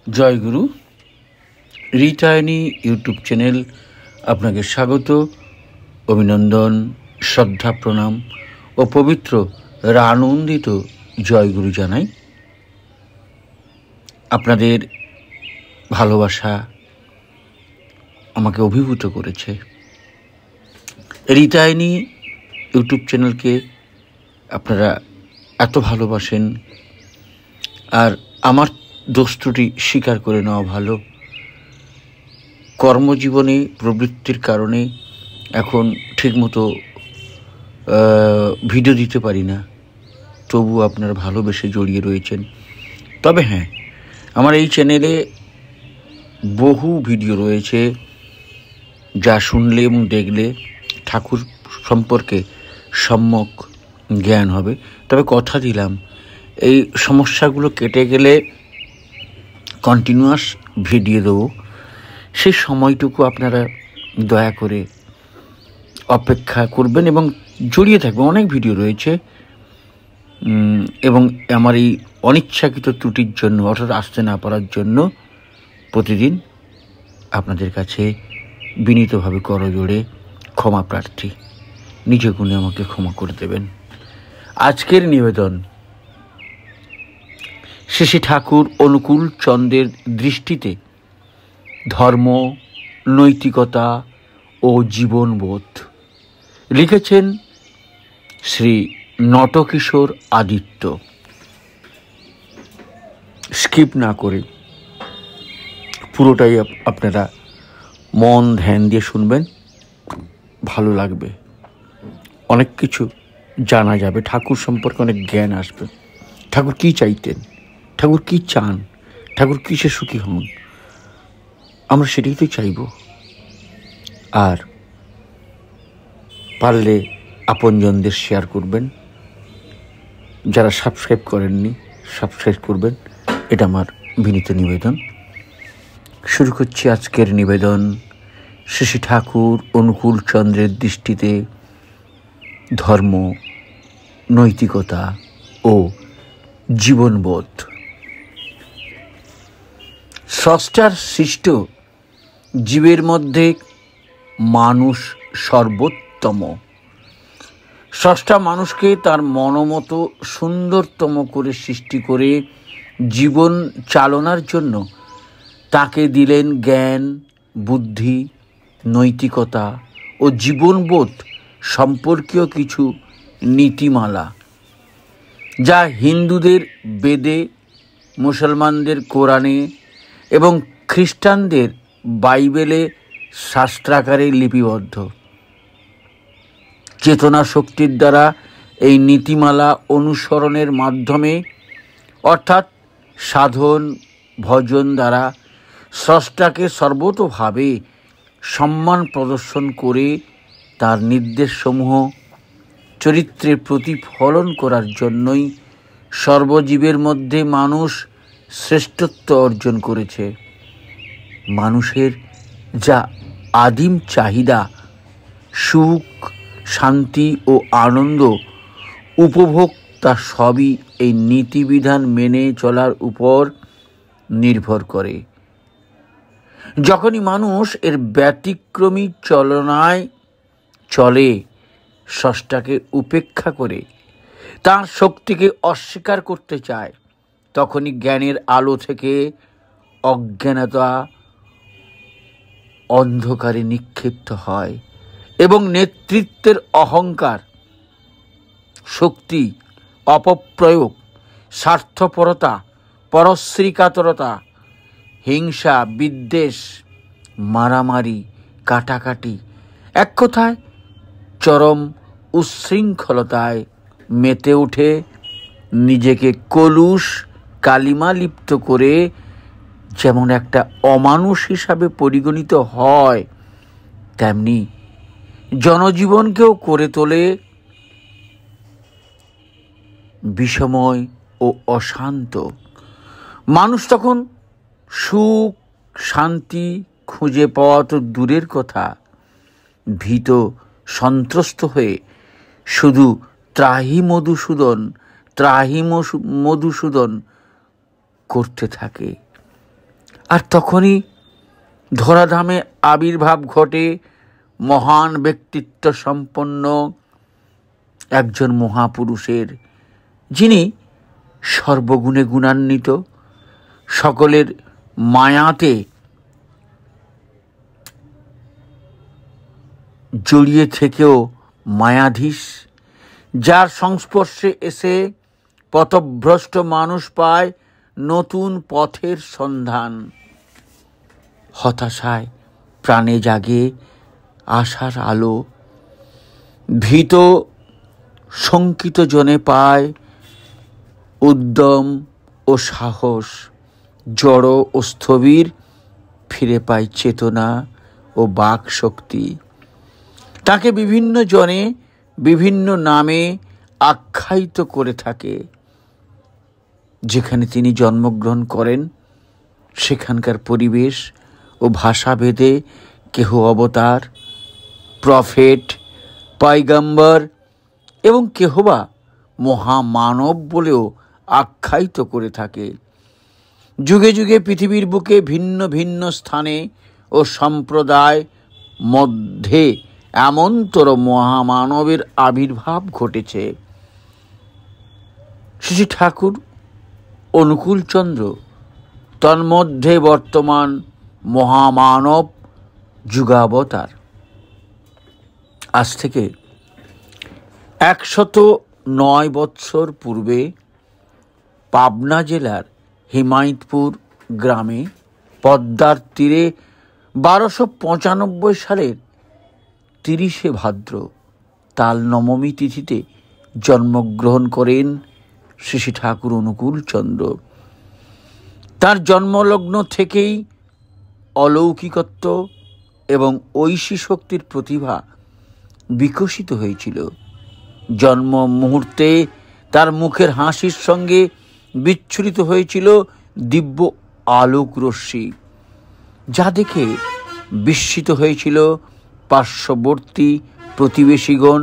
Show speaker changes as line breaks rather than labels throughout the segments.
জয়গুরু রিটায়নি YouTube channel আপনাকে স্বাগত, অভিনন্দন, শ্রদ্ধা, প্রণাম ও পবিত্র আনন্দিত জয়গুরু জানাই। আপনাদের ভালোবাসা আমাকে অভিভূত করেছে। রিটায়নি ইউটিউব চ্যানেলকে আপনারা এত ভালোবাসেন, আর আমার দোষ ত্রুটি স্বীকার করে নেওয়া ভালো। কর্মজীবনে প্রবৃত্তির কারণে এখন ঠিকমতো ভিডিও দিতে পারি না, তবু আপনারা ভালোবেসে জড়িয়ে রয়েছেন। তবে হ্যাঁ, আমার এই চ্যানেলে বহু ভিডিও রয়েছে যা শুনলে এবং দেখলে ঠাকুর সম্পর্কে সম্যক জ্ঞান হবে। তবে কথা দিলাম, এই সমস্যাগুলো কেটে গেলে কন্টিনিউয়াস ভিডিও দেবো। সেই সময়টুকু আপনারা দয়া করে অপেক্ষা করবেন এবং জড়িয়ে থাকবেন। অনেক ভিডিও রয়েছে এবং আমার এই অনিচ্ছাকৃত ত্রুটির জন্য, অর্থাৎ আসতে না পারার জন্য প্রতিদিন আপনাদের কাছে বিনীতভাবে করজোড়ে ক্ষমা প্রার্থী। নিজ গুণে আমাকে ক্ষমা করে দেবেন। আজকের নিবেদন শ্রী ঠাকুর অনুকূল চন্দ্রের দৃষ্টিতে ধর্ম, নৈতিকতা ও জীবনবোধ। লিখেছেন শ্রী নটকিশোর আদিত্য। স্কিপ না করে পুরোটাই আপনারা মন ধ্যান দিয়ে শুনবেন, ভালো লাগবে। অনেক কিছু জানা যাবে, ঠাকুর সম্পর্কে অনেক জ্ঞান আসবে। ঠাকুর কী চাইতেন, ঠাকুর কী চান, ঠাকুর কিসে সুখী হন, আমরা সেটাই তো চাইব। আর পারলে আপনজনদের শেয়ার করবেন। যারা সাবস্ক্রাইব করেননি, সাবস্ক্রাইব করবেন, এটা আমার বিনীত নিবেদন। শুরু করছি আজকের নিবেদন শ্রী ঠাকুর অনুকূল চন্দ্রের দৃষ্টিতে ধর্ম, নৈতিকতা ও জীবনবোধ। স্রষ্টার সৃষ্ট জীবের মধ্যে মানুষ সর্বোত্তম। স্রষ্টা মানুষকে তার মনোমতো সুন্দরতম করে সৃষ্টি করে জীবন চালনার জন্য তাকে দিলেন জ্ঞান, বুদ্ধি, নৈতিকতা ও জীবনবোধ সম্পর্কীয় কিছু নীতিমালা, যা হিন্দুদের বেদে, মুসলমানদের কোরআনে এবং খ্রিস্টানদের বাইবেলে শাস্ত্রাকারে লিপিবদ্ধ। চেতনা শক্তির দ্বারা এই নীতিমালা অনুসরণের মাধ্যমে, অর্থাৎ সাধন ভজন দ্বারা স্রষ্টাকে সর্বতোভাবে সম্মান প্রদর্শন করে তার নির্দেশসমূহ চরিত্রে প্রতিফলন করার জন্যই সর্বজীবের মধ্যে মানুষ শ্রেষ্ঠত্ব অর্জন করেছে। মানুষের যা আদিম চাহিদা, সুখ, শান্তি ও আনন্দ উপভোগ, তা সবই এই নীতিবিধান মেনে চলার উপর নির্ভর করে। যখনই মানুষ এর ব্যতিক্রমী চলনায় চলে, স্রষ্টাকে উপেক্ষা করে তার শক্তিকে অস্বীকার করতে চায়, তখনই জ্ঞানের আলো থেকে অজ্ঞানতা অন্ধকারে নিক্ষিপ্ত হয় এবং নেতৃত্বের অহংকার, শক্তি অপপ্রয়োগ, স্বার্থপরতা, পরশ্রীকাতরতা, হিংসা, বিদ্বেষ, মারামারি, কাটাকাটি, এক কথায় চরম উচ্ছৃঙ্খলতায় মেতে উঠে নিজেকে কলুষ কালিমা লিপ্ত করে যেমন একটা অমানুষ হিসাবে পরিগণিত হয়, তেমনি জনজীবনকেও করে তোলে বিষময় ও অশান্ত। মানুষ তখন সুখ শান্তি খুঁজে পাওয়া তো দূরের কথা, ভীত সন্ত্রস্ত হয়ে শুধু ত্রাহি মধুসূদন করতে থাকে। আর তখনই ধরাধামে আবির্ভাব ঘটে মহান ব্যক্তিত্ব সম্পন্ন একজন মহাপুরুষের, যিনি সর্বগুণে গুণান্বিত, সকলের মায়াতে জড়িয়ে থেকেও মায়াধীশ, যার সংস্পর্শে এসে পথভ্রষ্ট মানুষ পায় নতুন পথের সন্ধান। হতাশায় প্রাণে জাগে আশার আলো, ভীত শঙ্কিত জনে পায় উদ্যম ও সাহস, জড় ও স্থবির ফিরে পায় চেতনা ও বাক শক্তি। তাকে বিভিন্ন জনে বিভিন্ন নামে আখ্যায়িত করে থাকে। যেখানে তিনি জন্মগ্রহণ করেন সেখানকার পরিবেশ ও ভাষাভেদে কেহ অবতার, প্রফেট, পয়গম্বর এবং কেহ বা মহামানব বলেও আখ্যায়িত করে থাকে। যুগে যুগে পৃথিবীর বুকে ভিন্ন ভিন্ন স্থানে ও সম্প্রদায় মধ্যে এমনতর মহামানবের আবির্ভাব ঘটেছে। শ্রী ঠাকুর অনুকূলচন্দ্র তন্মধ্যে বর্তমান মহামানব যুগাবতার। আজ থেকে 109 বৎসর পূর্বে পাবনা জেলার হিমায়তপুর গ্রামে পদ্মার তীরে 1295 সালের 30শে ভাদ্র তাল নবমী তিথিতে জন্মগ্রহণ করেন শ্রী ঠাকুর অনুকূলচন্দ্র। তার জন্মলগ্ন থেকেই অলৌকিকত্ব এবং ঐশী শক্তির প্রতিভা বিকশিত হয়েছিল। জন্ম মুহূর্তে তার মুখের হাসির সঙ্গে বিচ্ছুরিত হয়েছিল দিব্য আলোক রশ্মি, যা দেখে বিস্মিত হয়েছিল পার্শ্ববর্তী প্রতিবেশীগণ,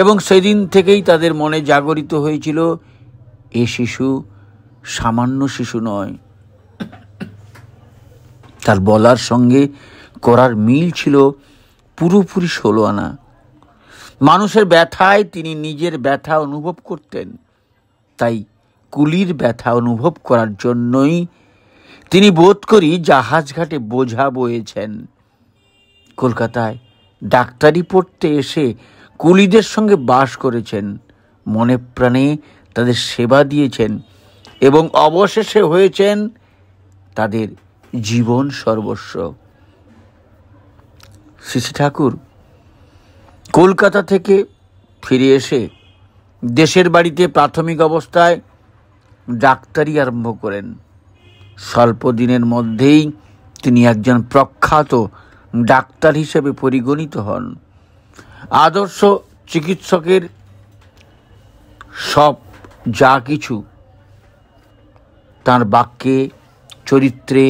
এবং সেদিন থেকেই তাদের মনে জাগরিত হয়েছিল এ শিশু সামান্য শিশু নয়। তার বলার সঙ্গে করার মিল ছিল পুরোপুরি 16 আনা। মানুষের ব্যথায় তিনি নিজের ব্যথা অনুভব করতেন, তাই কুলির ব্যথা অনুভব করার জন্যই তিনি বোধ করি জাহাজঘাটে বোঝা বয়েছেন। কলকাতায় ডাক্তারি পড়তে এসে কুলিদের সঙ্গে বাস করেছেন, মনে প্রাণে তাদের সেবা দিয়েছেন এবং অবশেষে হয়েছেন তাদের জীবন সর্বস্ব। শ্রী ঠাকুর কলকাতা থেকে ফিরে এসে দেশের বাড়িতে প্রাথমিক অবস্থায় ডাক্তারি আরম্ভ করেন। স্বল্প দিনের মধ্যেই তিনি একজন প্রখ্যাত ডাক্তার হিসেবে পরিগণিত হন। আদর্শ চিকিৎসকের সব যা কিছু তাঁর বাক্যে, চরিত্রে,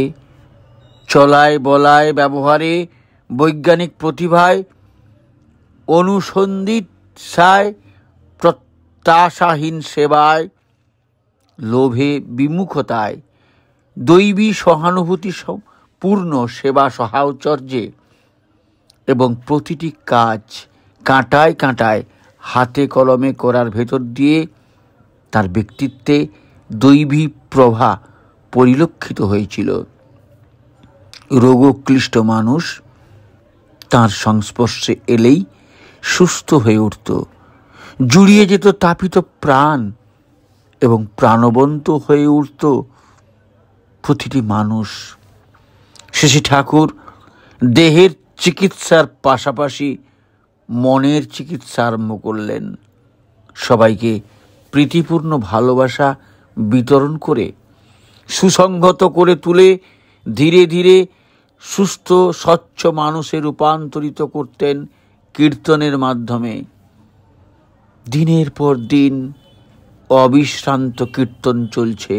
চলায় বলায়, ব্যবহারে, বৈজ্ঞানিক প্রতিভায়, অনুসন্ধিৎসায়, প্রত্যাশাহীন সেবায়, লোভে বিমুখতায়, দৈবী সহানুভূতি পূর্ণ সেবা সহাচর্যে এবং প্রতিটি কাজ কাঁটায় কাঁটায় হাতে কলমে করার ভেতর দিয়ে তার ব্যক্তিত্বে দৈবী প্রভা পরিলক্ষিত হয়েছিল। রোগক্লিষ্ট মানুষ তাঁর সংস্পর্শে এলেই সুস্থ হয়ে উঠত, জুড়িয়ে যেত তাপিত প্রাণ এবং প্রাণবন্ত হয়ে উঠত প্রতিটি মানুষ। শ্রী ঠাকুর দেহের চিকিৎসার পাশাপাশি মনের চিকিৎসা আরম্ভ করলেন। সবাইকে প্রীতিপূর্ণ ভালোবাসা বিতরণ করে সুসংহত করে তুলে ধীরে ধীরে সুস্থ স্বচ্ছ মানুষে রূপান্তরিত করতেন কীর্তনের মাধ্যমে। দিনের পর দিন অবিশ্রান্ত কীর্তন চলছে।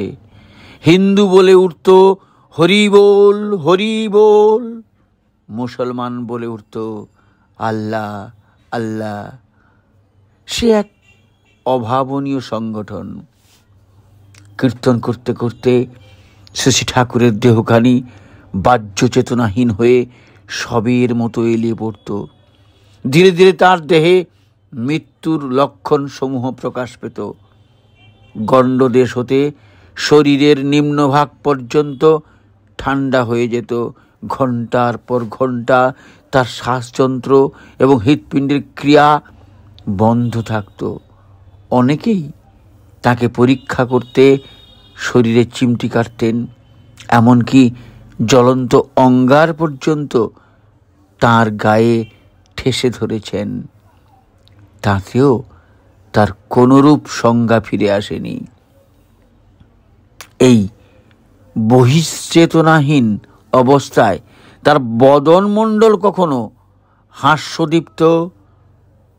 হিন্দু বলে উঠত হরি বল হরি বল, মুসলমান বলে উঠত আল্লাহ আল্লাহ। সে এক অভাবনীয় সংগঠন। কীর্তন করতে করতে শশী ঠাকুরের দেহখানি বাহ্য চেতনাহীন হয়ে সবের মতো এলিয়ে পড়ত। ধীরে ধীরে তার দেহে মৃত্যুর লক্ষণ সমূহ প্রকাশ পেত। গণ্ডদেশ হতে শরীরের নিম্নভাগ পর্যন্ত ঠান্ডা হয়ে যেত। ঘন্টার পর ঘন্টা তার শ্বাসযন্ত্র এবং হৃৎপিণ্ডের ক্রিয়া বন্ধ থাকত। অনেকেই তাকে পরীক্ষা করতে শরীরে চিমটি কাটতেন, এমনকি জ্বলন্ত অঙ্গার পর্যন্ত তার গায়ে ঠেসে ধরেছেন। তাতেও তার কোনরূপ সংজ্ঞা ফিরে আসেনি। এই বহিশ্চেতনাহীন অবস্থায় তার বদনমণ্ডল কখনো হাস্যদীপ্ত,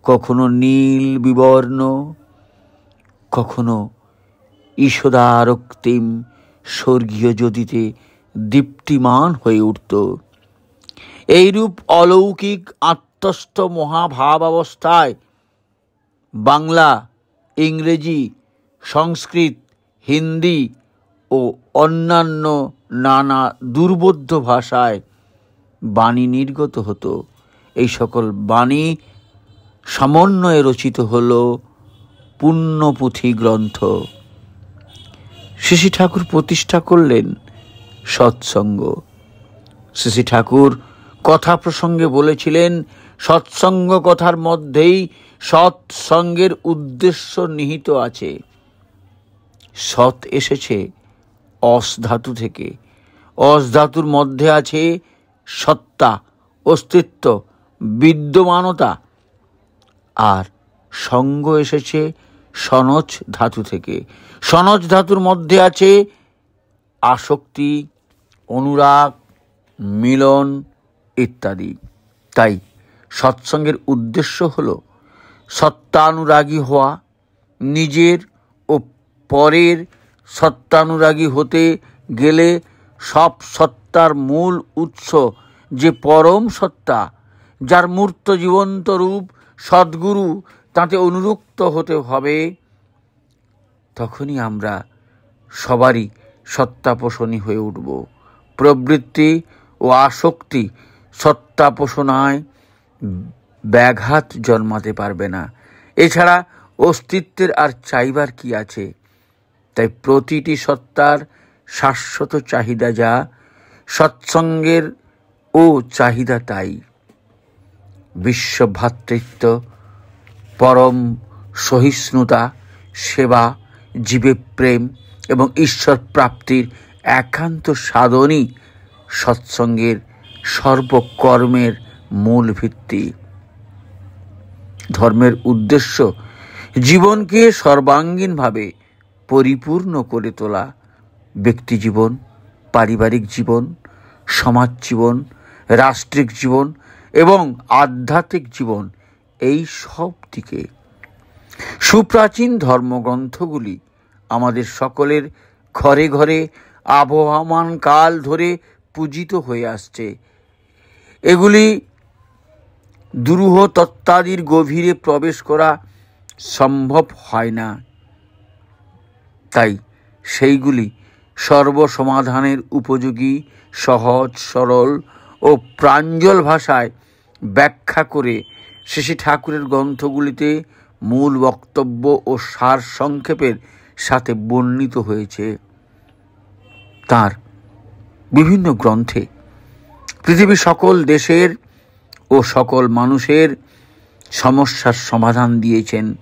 কখনো নীল বিবর্ণ, কখনো ঈষদারক্তিম স্বর্গীয় জ্যোতিতে দীপ্তিমান হয়ে উঠত। এইরূপ অলৌকিক আত্মস্থ মহাভাব অবস্থায় বাংলা, ইংরেজি, সংস্কৃত, হিন্দি ও অন্যান্য নানা দুর্বোধ্য ভাষায় বাণী নির্গত হতো। এই সকল বাণী সমন্বয়ে রচিত হল পুণ্যপুঁথি গ্রন্থ। শশী ঠাকুর প্রতিষ্ঠা করলেন সৎসঙ্গ। শশী ঠাকুর কথা প্রসঙ্গে বলেছিলেন, সৎসঙ্গ কথার মধ্যেই সৎসঙ্গের উদ্দেশ্য নিহিত আছে। সৎ এসেছে অস ধাতু থেকে। অস ধাতুর মধ্যে আছে সত্তা, অস্তিত্ব, বিদ্যমানতা। আর সঙ্গ এসেছে সনজ ধাতু থেকে। সনজ ধাতুর মধ্যে আছে আসক্তি, অনুরাগ, মিলন ইত্যাদি। তাই সৎসঙ্গের উদ্দেশ্য হল সত্তানুরাগী হওয়া। নিজের ও পরের সত্তানুরাগী হতে গেলে সব সত্তার মূল উৎস যে পরম সত্তা, যার মূর্ত জীবন্ত রূপ সদ্গুরু, তাতে অনুরক্ত হতে হবে। তখনই আমরা সবারই সত্তাপোষণী হয়ে উঠব। প্রবৃত্তি ও আসক্তি সত্তাপোষণায় ব্যাঘাত জন্মাতে পারবে না। এছাড়া অস্তিত্বের আর চাইবার কি আছে? তাই প্রতিটি সত্তার শাশ্বত চাহিদা যা, সৎসঙ্গের ও চাহিদা তাই। বিশ্বভ্রাতৃত্ব, পরম সহিষ্ণুতা, সেবা, জীবে প্রেম এবং ঈশ্বর প্রাপ্তির একান্ত সাধনই সৎসঙ্গের সর্বকর্মের মূল ভিত্তি। ধর্মের উদ্দেশ্য জীবনকে সর্বাঙ্গীনভাবে পরিপূর্ণ করে তোলা। ব্যক্তি জীবন, পারিবারিক জীবন, সমাজ জীবন, রাষ্ট্রিক জীবন এবং আধ্যাত্মিক জীবন, এই সব দিকে সুপ্রাচীন ধর্মগ্রন্থগুলি আমাদের সকলের ঘরে ঘরে আবহমান কাল ধরে পূজিত হয়ে আসছে। এগুলি দুরূহ তত্ত্বাদির গভীরে প্রবেশ করা সম্ভব হয় না। তাই সেইগুলি সর্বসমাধানের উপযোগী, সহজ সরল ও প্রাঞ্জল ভাষায় ব্যাখ্যা করে শশী ঠাকুরের গ্রন্থগুলিতে মূল বক্তব্য ও সার সংক্ষেপের সাথে বর্ণিত হয়েছে। তার বিভিন্ন গ্রন্থে পৃথিবীর সকল দেশের ও সকল মানুষের সমস্যার সমাধান দিয়েছেন।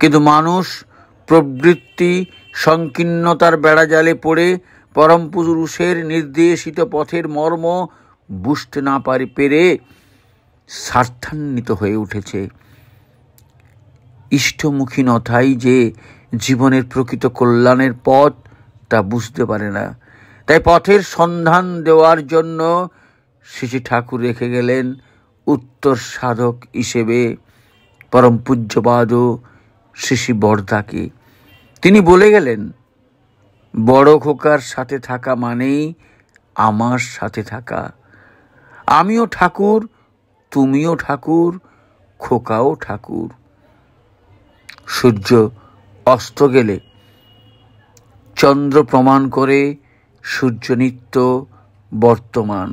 কিন্তু মানুষ প্রবৃত্তি সংকীর্ণতার বেড়াজালে পড়ে পরম পুরুষের নির্দেশিত পথের মর্ম বুঝতে না পেরে স্বার্থান্বিত হয়ে উঠেছে। ইষ্টমুখীনতাই যে জীবনের প্রকৃত কল্যাণের পথ, তা বুঝতে পারে না। তাই পথের সন্ধান দেওয়ার জন্য শশী ঠাকুর রেখে গেলেন উত্তর সাধক হিসেবে পরম পূজ্যপাদ শশী বরদাকে। তিনি বলে গেলেন, বড় খোকার সাথে থাকা মানেই আমার সাথে থাকা। আমিও ঠাকুর, তুমিও ঠাকুর, খোকাও ঠাকুর। সূর্য অস্ত গেলে চন্দ্র প্রমাণ করে সূর্যনিত্য বর্তমান।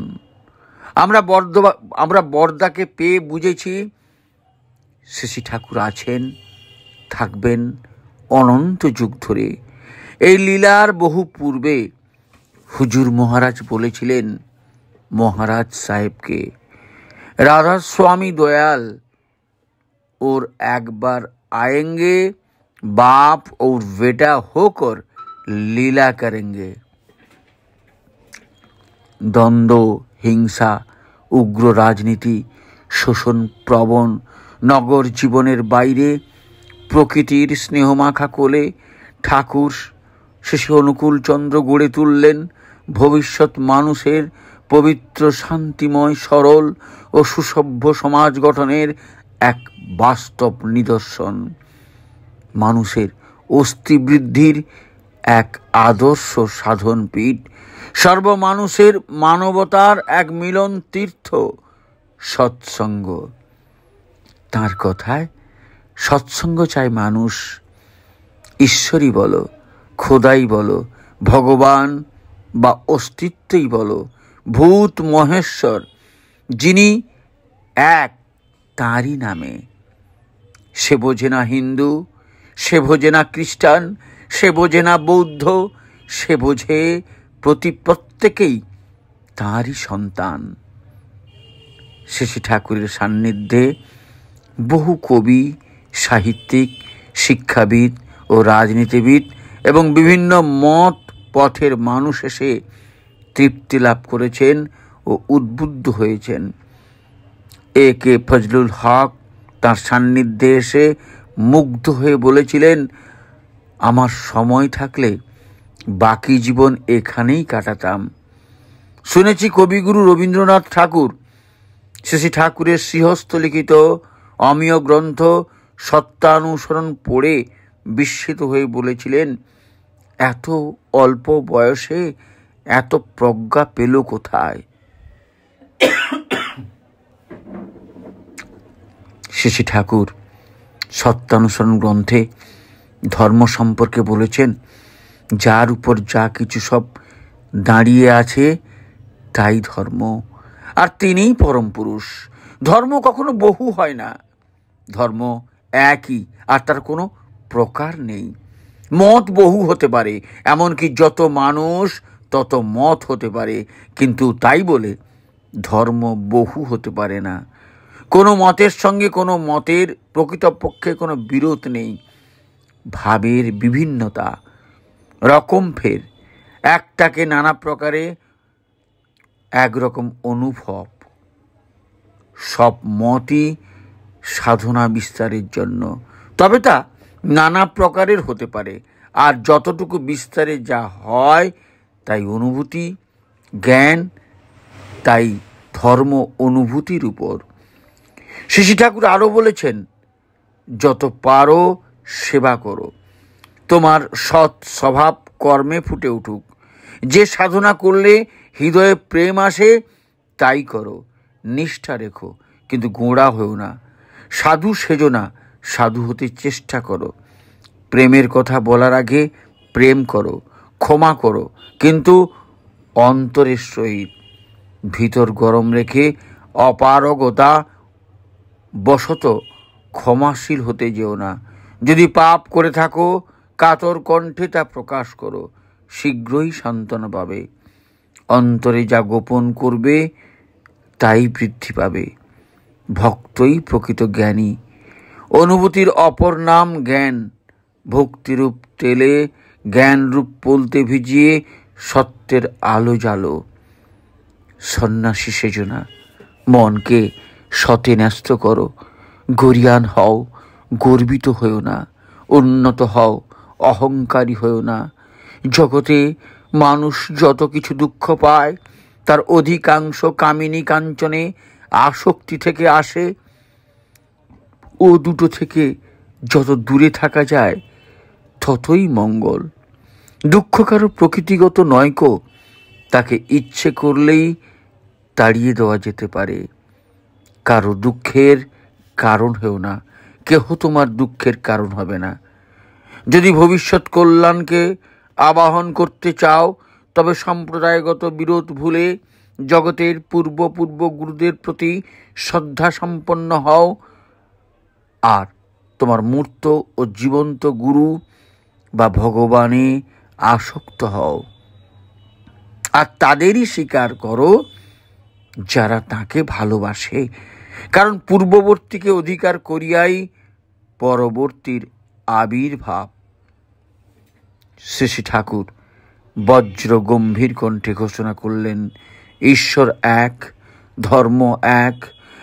আমরা বরদাকে পেয়ে বুঝেছি শ্রী ঠাকুর আছেন, থাকবেন অনন্ত যুগ ধরে। এই লীলার বহু পূর্বে হুজুর মহারাজ বলেছিলেন মহারাজ সাহেবকে, राधा स्वामी दयाल और एक बार आएंगे, बाप और बेटा होकर लीला करेंगे। द्वंद्व, हिंसा, उग्र राजनीति, शोषण प्रवण नगर जीवनेर बाइरे प्रकृतिर स्नेहमाखा कोले ठाकुर शिशु अनुकूल चंद्र गड़े तुललेन भविष्यत मानुषेर पवित्र शांतिमय सरल और सुसभ्य समाज गठनेर एक वास्तव निदर्शन। मानुषेर अस्थि बृद्धिर एक आदर्श साधन पीठ, सर्वमानुषेर मानवतार एक मिलन तीर्थ सत्संग। तार कथाय सत्संग चाय मानुष, ईश्वरी बोलो, खोदाई बोलो, भगवान बा अस्तित्वई बोलो, भूत महेश्वर जिनी एक तारी नामे। से बोझे ना हिंदू, से बोझे ना ख्रिस्टान, से बोझे ना बौद्ध, से बोझे प्रत्येकेई तारी सन्तान। श्री ठाकुरेर सान्निध्ये बहु कवि, साहित्यिक, शिक्षाविद और राजनीतिविद एवं विभिन्न मत पथेर मानुष एसे तृप्ति लाभ करेছেন ও উদ্বুদ্ধ হয়েছেন। এ কে ফজলুল হক তার সান্নিধ্যে এসে মুগ্ধ হয়ে বলেছিলেন, আমার সময় থাকলে বাকি জীবন এখানেই কাটাতাম। শুনেছি কবিগুরু রবীন্দ্রনাথ ঠাকুর শ্রী ঠাকুরের শ্রীহস্ত লিখিত অমীয় গ্রন্থ সত্যানুসরণ পড়ে বিস্মিত হয়ে বলেছিলেন, এত অল্প বয়সে এত প্রজ্ঞা পেল কোথায়? শ্রী ঠাকুর সত্যানুসরণ গ্রন্থে ধর্ম সম্পর্কে বলেছেন, যার উপর যা কিছু সব দাঁড়িয়ে আছে তাই ধর্ম, আর তিনিই পরম পুরুষ। ধর্ম কখনো বহু হয় না, ধর্ম একই, আর তার কোনো প্রকার নেই। মত বহু হতে পারে, এমনকি যত মানুষ তত মত হতে পারে, কিন্তু তাই বলে ধর্ম বহু হতে পারে না। কোনো মতের সঙ্গে কোনো মতের প্রকৃতপক্ষে কোনো বিরোধ নেই। ভাবের বিভিন্নতা, রকম ফের, একটাকে নানা প্রকারে একরকম অনুভব। সব মতই সাধনা বিস্তারের জন্য, তবে তা নানা প্রকারের হতে পারে, আর যতটুকু বিস্তারে যা হয় তাই অনুভূতি, জ্ঞান, তাই ধর্ম অনুভূতির উপর। শ্রী ঠাকুর আরও বলেছেন, যত পারো সেবা করো, তোমার সৎ স্বভাব কর্মে ফুটে উঠুক। যে সাধনা করলে হৃদয়ে প্রেম আসে তাই করো, নিষ্ঠা রেখো, কিন্তু গোঁড়া হও না। সাধু সেজো না, সাধু হতে চেষ্টা করো। প্রেমের কথা বলার আগে প্রেম করো, ক্ষমা করো, কিন্তু অন্তরের সহিত। ভিতর গরম রেখে অপারগতা বশত ক্ষমাশীল হতে যেও না। যদি পাপ করে থাকো কাতর কণ্ঠে তা প্রকাশ করো, শীঘ্রই সান্ত্বনা পাবে। অন্তরে যা গোপন করবে তাই বৃদ্ধি পাবে। ভক্তই প্রকৃত জ্ঞানী। অনুভূতির অপর নাম জ্ঞান। ভক্তিরূপ তেলে জ্ঞানরূপ পোলতে ভিজিয়ে সত্যের আলো জ্বালো। সন্ন্যাসী সেজো না, মনকে সতে ন্যস্ত করো। গরিয়ান হও, গর্বিত হও না। উন্নত হও, অহংকারী হও না। জগতে মানুষ যত কিছু দুঃখ পায় তার অধিকাংশ কামিনী কাঞ্চনে আসক্তি থেকে আসে। ও দুটো থেকে যত দূরে থাকা যায় ততই মঙ্গল। দুঃখ কারো প্রকৃতিগত নয়কো, তাকে ইচ্ছে করলেই তাড়িয়ে দেওয়া যেতে পারে। কারো দুঃখের কারণ হেও না, কেহ তোমার দুঃখের কারণ হবে না। যদি ভবিষ্যৎ কল্যাণকে আবাহন করতে চাও তবে সম্প্রদায়গত বিরোধ ভুলে জগতের পূর্ব গুরুদের প্রতি শ্রদ্ধা সম্পন্ন হও, আর তোমার মূর্ত ও জীবন্ত গুরু বা ভগবানে আসক্ত হও, আর তাদেরই স্বীকার করো যারা তাকে ভালোবাসে, কারণ পূর্ববর্তীকে অধিকার করিয়াই পরবর্তীর আবির্ভাব। শ্রী শ্রী ঠাকুর বজ্র গম্ভীর কণ্ঠে ঘোষণা করলেন, ঈশ্বর এক, ধর্ম এক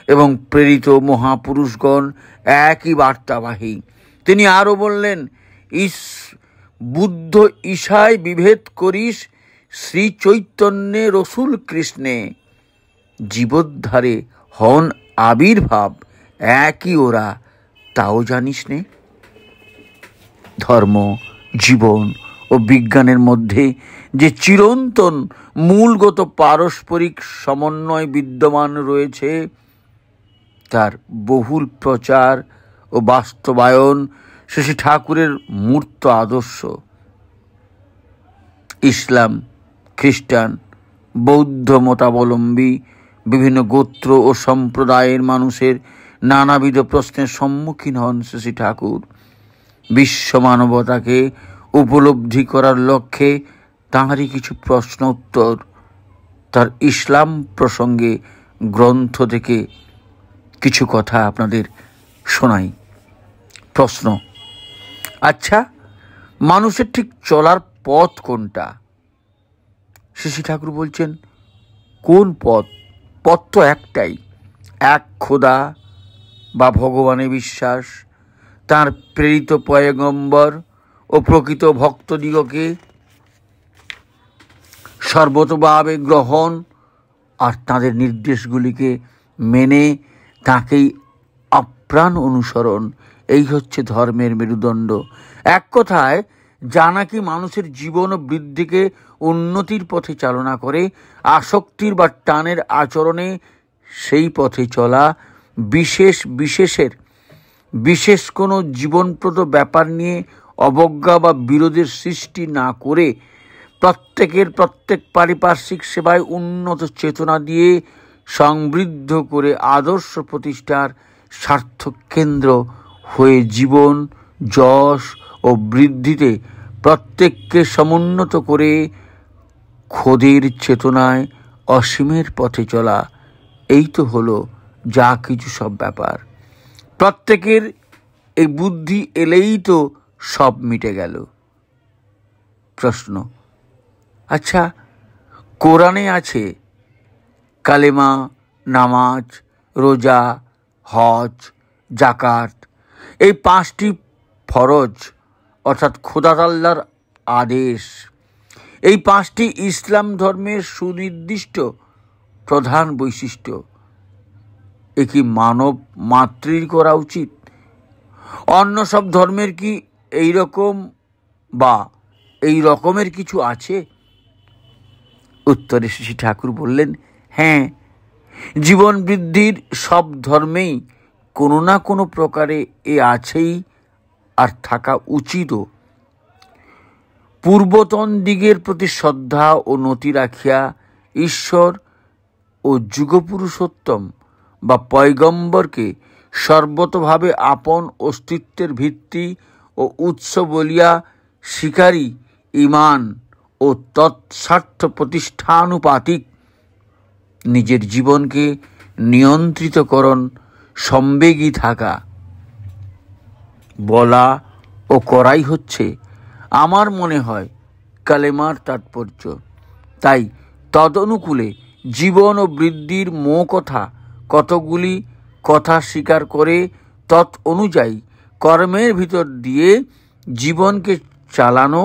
এবং প্রেরিত মহাপুরুষগণ একই বার্তাবাহী। তিনি আরও বললেন, বুদ্ধ ঈশায় বিভেদ করিস, শ্রী চৈতন্যে রসুল কৃষ্ণে, জীবোদ্ধারে হন আবির্ভাব, একই ওরা, তাও জানিস নে। ধর্ম, জীবন ও বিজ্ঞানের মধ্যে যে চিরন্তন মূলগত পারস্পরিক সমন্বয় বিদ্যমান রয়েছে, তার বহুল প্রচার ও বাস্তবায়ন শ্রী ঠাকুরের মূর্ত আদর্শ। ইসলাম, খ্রিস্টান, বৌদ্ধ মতাবলম্বী বিভিন্ন গোত্র ও সম্প্রদায়ের মানুষের নানাবিধ প্রশ্নের সম্মুখীন হন শ্রী ঠাকুর। বিশ্ব মানবতাকে উপলব্ধি করার লক্ষ্যে তাঁরই কিছু প্রশ্ন উত্তর তার ইসলাম প্রসঙ্গে গ্রন্থ থেকে কিছু কথা আপনাদের শোনাই। প্রশ্ন: আচ্ছা, মানুষের ঠিক চলার পথ কোনটা? শ্রী ঠাকুর বলছেন, কোন পথ? পথ তো একটাই, এক খোদা বা ভগবানে বিশ্বাস, তাঁর প্রেরিত পয়গম্বর ও প্রকৃত ভক্তদিগকে সর্বতোভাবে গ্রহণ আর তাঁদের নির্দেশগুলিকে মেনে তাঁকেই আপ্রাণ অনুসরণ, এই হচ্ছে ধর্মের মেরুদণ্ড। এক কথায়, যা নাকি মানুষের জীবন ও বৃদ্ধিকে উন্নতির পথে চালনা করে, আসক্তির বা টানের আচরণে সেই পথে চলা, বিশেষ কোনো জীবনপ্রদ ব্যাপার নিয়ে অবজ্ঞা বা বিরোধের সৃষ্টি না করে প্রত্যেক পারিপার্শ্বিক সেবায় উন্নত চেতনা দিয়ে সমৃদ্ধ করে আদর্শ প্রতিষ্ঠার সার্থক কেন্দ্র হয়ে জীবন, যশ ও বৃদ্ধিতে প্রত্যেককে সমুন্নত করে খোদের চেতনায় অসীমের পথে চলা, এই তো হলো যা কিছু সব ব্যাপার। প্রত্যেকের এই বুদ্ধি এলেই তো সব মিটে গেল। প্রশ্ন: আচ্ছা, কোরআনে আছে কালেমা, নামাজ, রোজা, হজ, জাকাত, এই 5টি ফরজ অর্থাৎ খোদা আল্লাহর আদেশ। এই 5টি ইসলাম ধর্মের সুনির্দিষ্ট প্রধান বৈশিষ্ট্য। এ কি মানব মাত্রই করা উচিত? অন্য সব ধর্মের কি এই রকমের কিছু আছে? উত্তরে শ্রী ঠাকুর বললেন, হ্যাঁ, জীবন বৃদ্ধির সব ধর্মেই কোনো না কোনো প্রকারে এ আছেই, আর থাকা উচিতও। পূর্বতন দিগের প্রতি শ্রদ্ধা ও নতি রাখিয়া ঈশ্বর ও যুগপুরুষোত্তম বা পয়গম্বরকে সর্বতোভাবে আপন অস্তিত্বের ভিত্তি ও উৎস বলিয়া স্বীকারী ঈমান ও তৎস্বার্থ প্রতিষ্ঠানুপাতিক নিজের জীবনকে নিয়ন্ত্রিতকরণ সম্বেগী থাকা, বলা ও করাই হচ্ছে আমার মনে হয় কালেমার তাৎপর্য। তাই তদনুকূলে জীবন ও বৃদ্ধির কতগুলি কথা স্বীকার করে তৎ অনুযায়ী কর্মের ভিতর দিয়ে জীবনকে চালানো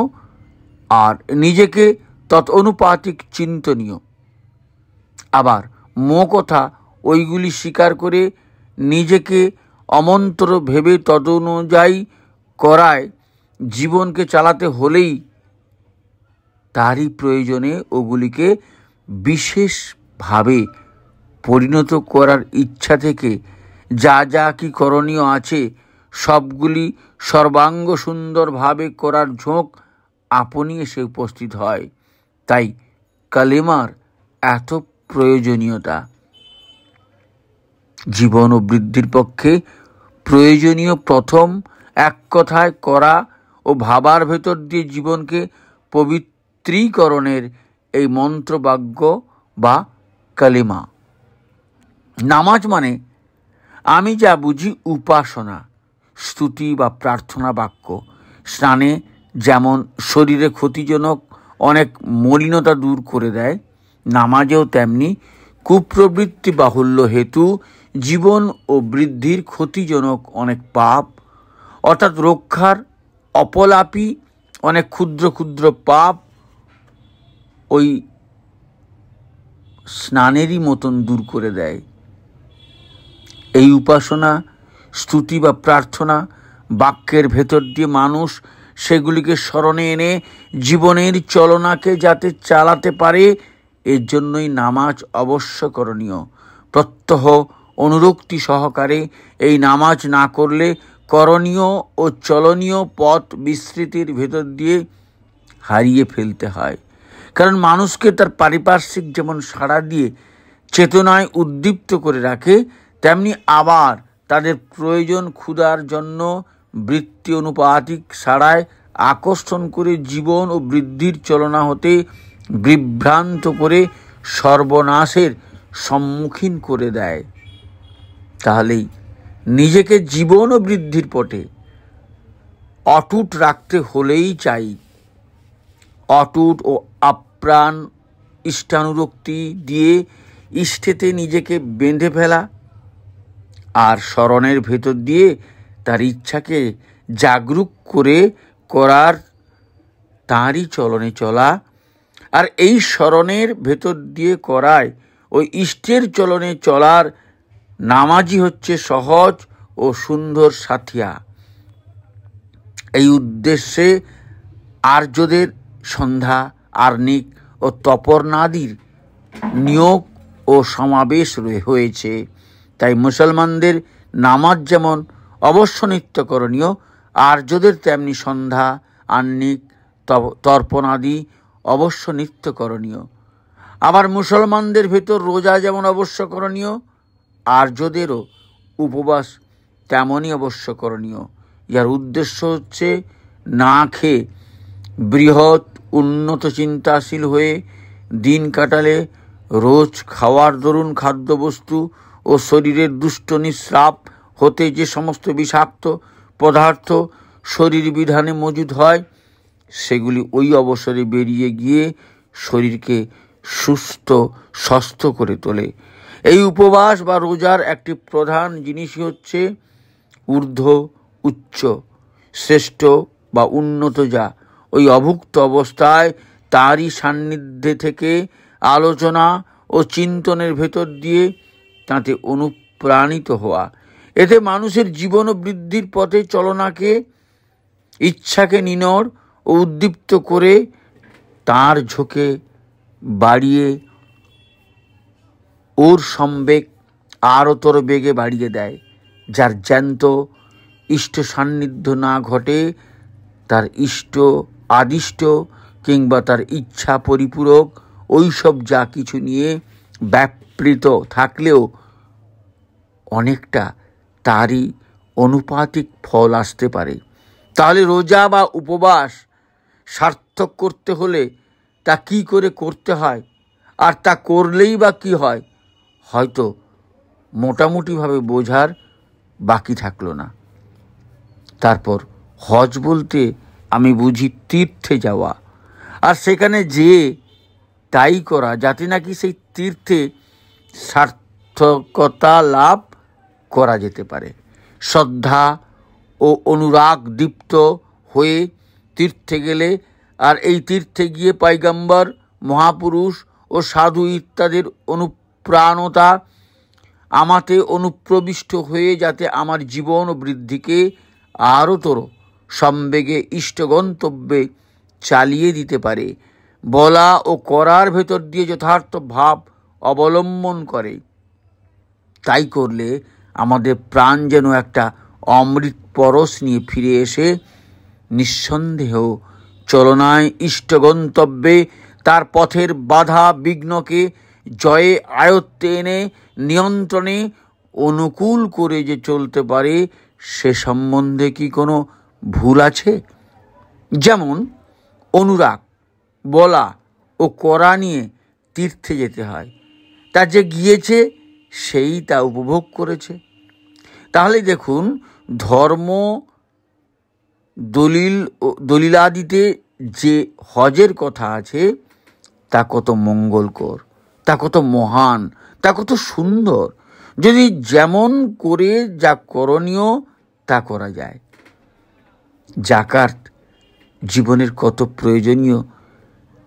আর নিজেকে তৎ অনুপাতিক চিন্তনীয়। আবার কথা ওইগুলি স্বীকার করে নিজেকে অমন্তর ভেবে তদনুযায়ী করায় জীবনকে চালাতে হলেই তারই প্রয়োজনে ওগুলিকে বিশেষভাবে পরিণত করার ইচ্ছা থেকে যা কি করণীয় আছে সবগুলি সর্বাঙ্গ সুন্দরভাবে করার ঝোঁক আপনি এসে উপস্থিত হয়। তাই কালেমার এত প্রয়োজনীয়তা। জীবন ও বৃদ্ধির পক্ষে প্রয়োজনীয় প্রথম এক কথায় করা ও ভাবার ভেতর দিয়ে জীবনকে পবিত্রীকরণের এই মন্ত্রবাক্য বা কালেমা। নামাজ মানে আমি যা বুঝি উপাসনা, স্তুতি বা প্রার্থনা বাক্য। স্নানে যেমন শরীরে ক্ষতিজনক অনেক মলিনতা দূর করে দেয়, নামাজেও তেমনি কুপ্রবৃত্তি বাহুল্য হেতু জীবন ও বৃদ্ধির ক্ষতিজনক অনেক পাপ অর্থাৎ রক্ষার অপলাপী অনেক ক্ষুদ্র ক্ষুদ্র পাপ ওই স্নানেরই মতন দূর করে দেয়। এই উপাসনা, স্তুতি বা প্রার্থনা বাক্যের ভেতর দিয়ে মানুষ সেগুলিকে স্মরণে এনে জীবনের চলনাকে যাতে চালাতে পারে, এর জন্যই নামাজ অবশ্য করণীয়। প্রত্যহ অনুরক্তি সহকারে এই নামাজ না করলে করণীয় ও চলনীয় পথ বিস্তৃতির ভেতর দিয়ে হারিয়ে ফেলতে হয়। কারণ মানুষকে তার পারিপার্শ্বিক যেমন সাড়া দিয়ে চেতনায় উদ্দীপ্ত করে রাখে, তেমনি আবার তাদের প্রয়োজন ক্ষুধার জন্য বৃত্তি অনুপাতিক সাড়ায় আকর্ষণ করে জীবন ও বৃদ্ধির চলনা হতে বিভ্রান্ত করে সর্বনাশের সম্মুখীন করে দেয়। তাহলেই নিজেকে জীবন ও বৃদ্ধির পথে অটুট রাখতে হলেই চাই অটুট ও আপ্রাণ ইষ্টানুরক্তি দিয়ে ইষ্টেতে নিজেকে বেঁধে ফেলা, আর স্মরণের ভেতর দিয়ে তার ইচ্ছাকে জাগরুক করে করার তাঁরই চলনে চলা। আর এই স্মরণের ভেতর দিয়ে করায় ওই ইষ্টের চলনে চলার নামাজই হচ্ছে সহজ ও সুন্দর সাথিয়া। এই উদ্দেশ্যে আর্যদের সন্ধ্যা, আর্নিক ও তপরনাদির নিয়োগ ও সমাবেশ হয়েছে। তাই মুসলমানদের নামাজ যেমন অবশ্য নিত্যকরণীয়, আর্যদের তেমনি সন্ধ্যা, আর্নিক, তর্পণাদি অবশ্য নিত্যকরণীয়। আবার মুসলমানদের ভেতর রোজা যেমন অবশ্য করণীয়, আর্যদেরও উপবাস তেমনই অবশ্য করণীয়। যার উদ্দেশ্য হচ্ছে না খেয়ে বৃহৎ উন্নত চিন্তাশীল হয়ে দিন কাটালে রোজ খাওয়ার দরুন খাদ্যবস্তু ও শরীরের দুষ্ট নিঃস্রাব হতে যে সমস্ত বিষাক্ত পদার্থ শরীর বিধানে মজুদ হয়, সেগুলি ওই অবসরে বেরিয়ে গিয়ে শরীরকে সুস্থ স্বাস্থ্য করে তোলে। এই উপবাস বা রোজার একটি প্রধান জিনিসই হচ্ছে ঊর্ধ্ব, উচ্চ, শ্রেষ্ঠ বা উন্নত, যা ওই অভুক্ত অবস্থায় তারই সান্নিধ্যে থেকে আলোচনা ও চিন্তনের ভেতর দিয়ে তাতে অনুপ্রাণিত হওয়া। এতে মানুষের জীবন ও বৃদ্ধির পথে চলনাকে, ইচ্ছাকে নিনড় ও উদ্দীপ্ত করে তার ঝোঁকে বাড়িয়ে ওর সম্বেগ আরতর বেগে বাড়িয়ে দেয়। যার জ্যান্ত ইষ্ট সান্নিধ্য না ঘটে, তার ইষ্ট আদিষ্ট কিংবা তার ইচ্ছা পরিপূরক ওইসব যা কিছু নিয়ে ব্যাপৃত থাকলেও অনেকটা তারই অনুপাতিক ফল আসতে পারে। তাহলে রোজা বা উপবাস সার্থক করতে হলে তা কি করে করতে হয়, আর তা করলেই বা কি হয়, হয়তো মোটামুটিভাবে বোঝার বাকি থাকলো না। তারপর হজ বলতে আমি বুঝি তীর্থে যাওয়া, আর সেখানে যেয়ে তাই করা যাতে নাকি সেই তীর্থে সার্থকতা লাভ করা যেতে পারে। শ্রদ্ধা ও অনুরাগ দীপ্ত হয়ে তীর্থে গেলে, আর এই তীর্থে গিয়ে পয়গম্বর, মহাপুরুষ ও সাধু ইত্যাদির অনুপ্রাণতা আমাতে অনুপ্রবিষ্ট হয়ে যাতে আমার জীবন ও বৃদ্ধিকে আরোতর সম্বেগে ইষ্ট গন্তব্যে চালিয়ে দিতে পারে, বলা ও করার ভেতর দিয়ে যথার্থ ভাব অবলম্বন করে। তাই করলে আমাদের প্রাণ যেন একটা অমৃত পরশ নিয়ে ফিরে এসে নিঃসন্দেহ চলনায় ইষ্ট গন্তব্যে তার পথের বাধা বিঘ্নকে জয়ে আয়ত্তে এনে নিয়ন্ত্রণে অনুকূল করে যে চলতে পারে, সে সম্বন্ধে কি কোনো ভুল আছে? যেমন অনুরাগ বলা ও করা নিয়ে তীর্থে যেতে হয়, তা যে গিয়েছে সেই তা উপভোগ করেছে। তাহলে দেখুন, ধর্ম দলিলাদিতে যে হজের কথা আছে তা কত মঙ্গলকর, তা কত মহান, তা কত সুন্দর, যদি যেমন করে যা করণীয় তা করা যায়। যাকাত জীবনের কত প্রয়োজনীয়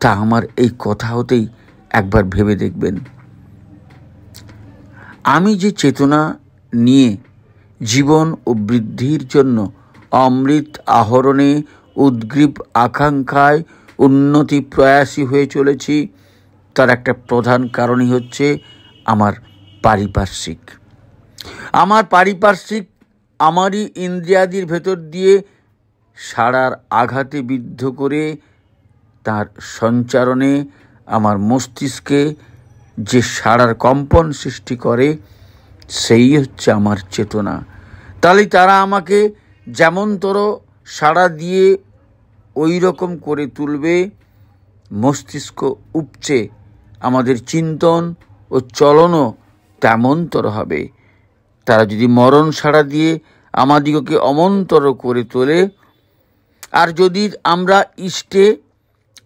তা আমার এই কথা হতেই একবার ভেবে দেখবেন। আমি যে চেতনা নিয়ে জীবন ও বৃদ্ধির জন্য অমৃত আহরণে উদ্গ্রীব আকাঙ্ক্ষায় উন্নতি প্রয়াসী হয়ে চলেছি, তার একটা প্রধান কারণই হচ্ছে আমার পারিপার্শ্বিক। আমারই ইন্দ্রিয়াদির ভেতর দিয়ে সাড়ার আঘাতে বিদ্ধ করে তার সঞ্চারণে আমার মস্তিষ্কে যে সাড়ার কম্পন সৃষ্টি করে, সেই হচ্ছে আমার চেতনা। তাহলে তারা আমাকে যেমনতর সাড়া দিয়ে ওই রকম করে তুলবে, মস্তিষ্ক উপচে আমাদের চিন্তন ও চলনও তেমনতর হবে। তারা যদি মরণ সাড়া দিয়ে আমাদিগকে অমন্তর করে তোলে, আর যদি আমরা ইষ্টে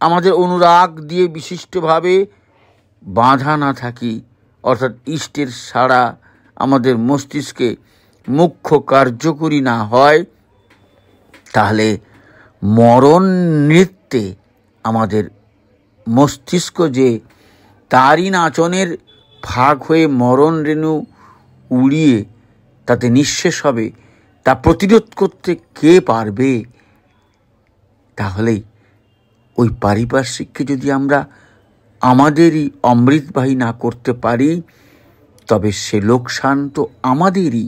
আমাদের অনুরাগ দিয়ে বিশিষ্টভাবে বাঁধা না থাকি, অর্থাৎ ইষ্টের সাড়া আমাদের মস্তিষ্কে মুখ্য কার্যকরী না হয়, তাহলে মরণ নৃত্যে আমাদের মস্তিষ্ক যে তারই নাচনের ভাগ হয়ে মরণ রেণু উড়িয়ে তাতে নিঃশেষ হবে, তা প্রতিরোধ করতে কে পারবে? তাহলেই ওই পারিপার্শ্বিককে যদি আমরা আমাদেরই অমৃতবাহী না করতে পারি, তবে সে লোকসান তো আমাদেরই।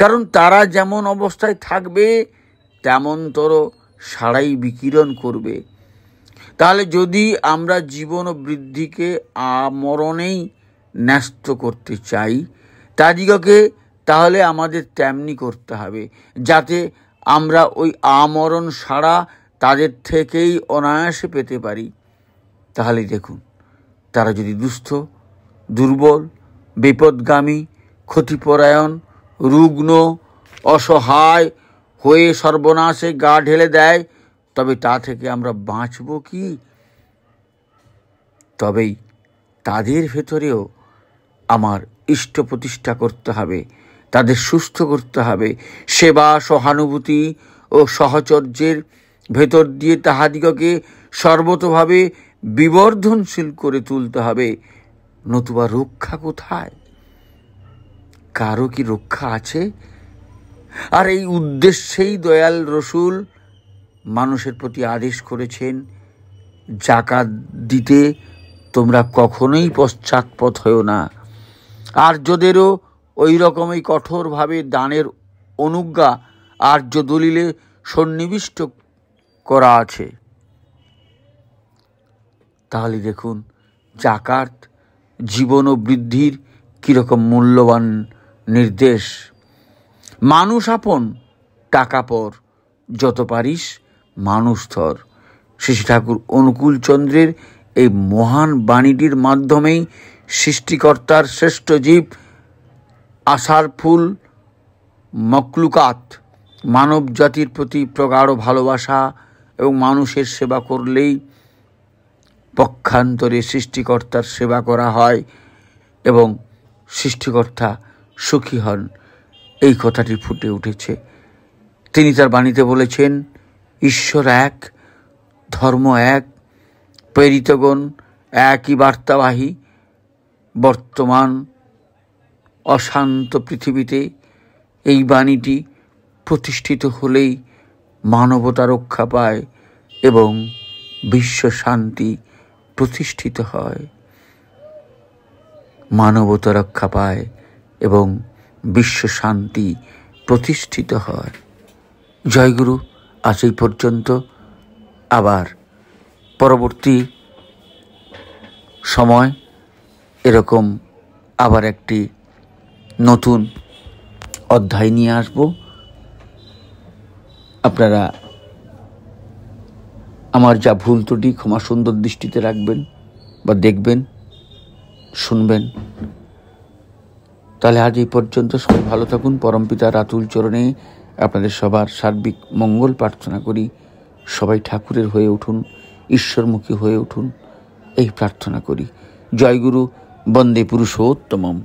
কারণ তারা যেমন অবস্থায় থাকবে তেমনতর সারাই বিকিরণ করবে। তাহলে যদি আমরা জীবন ও বৃদ্ধিকে আমরণেই ন্যস্ত করতে চাই, তাদিগকে তাহলে আমাদের তেমনি করতে হবে, যাতে আমরা ওই আমরণ সাড়া তাদের থেকেই অনায়াসে পেতে পারি। তাহলে দেখুন, তারা যদি দুস্থ, দুর্বল, বিপদগামী, ক্ষতিপরায়ণ, রুগ্ন, অসহায় হয়ে সর্বনাশে গা ঢেলে দেয়, তবে তা থেকে আমরা বাঁচব কি? তবেই তাদের ভেতরেও আমার ইষ্ট প্রতিষ্ঠা করতে হবে, তাদের সুস্থ করতে হবে, সেবা, সহানুভূতি ও সহচর্যের ভেতর দিয়ে তাহাদিগকে সর্বতোভাবে বিবর্ধনশীল করে তুলতে হবে। নতুবা রক্ষা কোথায়? কারো কি রক্ষা আছে? আর এই উদ্দেশ্যেই দয়াল রসুল মানুষের প্রতি আদেশ করেছেন, যাকাত দিতে তোমরা কখনোই পশ্চাৎপদ হও না। আর্যদেরও ওই রকমই কঠোরভাবে দানের অনুজ্ঞা আর্য দলিলে সন্নিবিষ্ট করা আছে। তাহলে দেখুন, যাকাত জীবন ও বৃদ্ধির কীরকম মূল্যবান নির্দেশ। মানুষ আপন, টাকা পর, যত পারিস মানুষ ধর। শ্রী ঠাকুর অনুকূলচন্দ্রের এই মহান বাণীটির মাধ্যমেই সৃষ্টিকর্তার শ্রেষ্ঠ জীব আশার ফুল মকলুকাত মানব জাতির প্রতি প্রগাঢ় ভালোবাসা এবং মানুষের সেবা করলেই পক্ষান্তরে সৃষ্টিকর্তার সেবা করা হয় এবং সৃষ্টিকর্তা সুখী হন, এই কথাটি ফুটে উঠেছে। তিনি তার বাণীতে বলেছেন, ঈশ্বর এক, ধর্ম এক, প্রেরিতগণ একই বার্তাবাহী। বর্তমান অশান্ত পৃথিবীতে এই বাণীটি প্রতিষ্ঠিত হলেই মানবতা রক্ষা পায় এবং বিশ্ব শান্তি প্রতিষ্ঠিত হয়। মানবতা রক্ষা পায় এবং বিশ্ব শান্তি প্রতিষ্ঠিত হয়। জয়গুরু। আজ এই পর্যন্ত। আবার পরবর্তী সময় এরকম আবার একটি নতুন অধ্যায় নিয়ে আসব। আপনারা আমার যা ভুল ত্রুটি ক্ষমা সুন্দর দৃষ্টিতে রাখবেন বা দেখবেন, শুনবেন। তাহলে আজ এই পর্যন্ত। সবাই ভালো থাকুন। পরমপিতার আতুল চরণে আপনাদের সবার সার্বিক মঙ্গল প্রার্থনা করি। সবাই ঠাকুরের হয়ে উঠুন, ঈশ্বরমুখী হয়ে উঠুন, এই প্রার্থনা করি। জয় গুরু, বন্দে পুরুষোত্তমম।